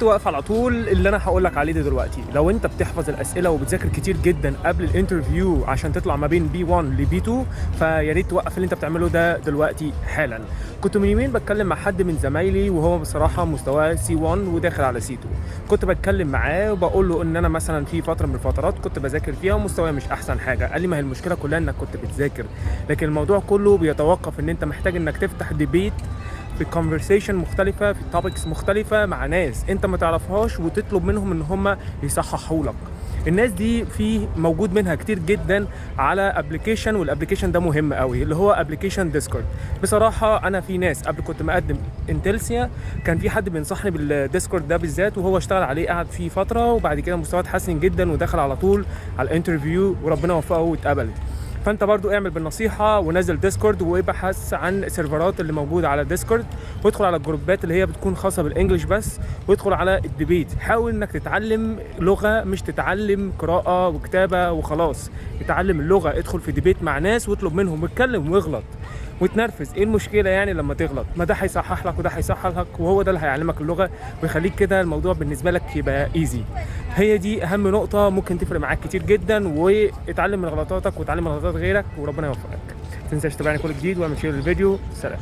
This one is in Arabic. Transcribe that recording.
واقف على طول اللي انا هقول لك عليه ده دلوقتي. لو انت بتحفظ الاسئله وبتذاكر كتير جدا قبل الانترفيو عشان تطلع ما بين B1 ل B2، فيا ريت توقف اللي انت بتعمله ده دلوقتي حالا. كنت من يومين بتكلم مع حد من زمايلي وهو بصراحه مستواه C1 وداخل على C2. كنت بتكلم معاه وبقول له ان انا مثلا في فتره من الفترات كنت بذاكر فيها ومستواي مش احسن حاجه. قال لي ما هي المشكله كلها انك كنت بتذاكر، لكن الموضوع كله بيتوقف ان انت محتاج انك تفتح ديبيت في كونفرسيشن مختلفه، في توبكس مختلفه مع ناس انت ما تعرفهاش وتطلب منهم ان هم يصححوا لك. الناس دي في موجود منها كتير جدا على ابلكيشن، والابلكيشن ده مهم قوي اللي هو ابلكيشن ديسكورد. بصراحه انا في ناس قبل كنت مقدم انتلسيا كان في حد بينصحني بالديسكورد ده بالذات، وهو اشتغل عليه قعد فيه فتره وبعد كده مستواه اتحسن جدا ودخل على طول على الانترفيو وربنا وفقه واتقبل. فانت برضو اعمل بالنصيحه ونزل ديسكورد وابحث عن السيرفرات اللي موجوده على ديسكورد، وادخل على الجروبات اللي هي بتكون خاصه بالانجلش بس، وادخل على الديبيت. حاول انك تتعلم لغه، مش تتعلم قراءه وكتابه وخلاص. اتعلم اللغه، ادخل في ديبيت مع ناس واطلب منهم واتكلم واغلط وتنرفز. ايه المشكله يعني لما تغلط؟ ما ده هيصحح لك وده هيصحح لك، وهو ده اللي هيعلمك اللغه ويخليك كده الموضوع بالنسبه لك يبقى ايزي. هي دي اهم نقطه ممكن تفرق معاك كتير جدا، واتعلم من غلطاتك واتعلم من غلطات غيرك وربنا يوفقك. ما تنساش تتابعني كل جديد واعمل شير للفيديو. سلام.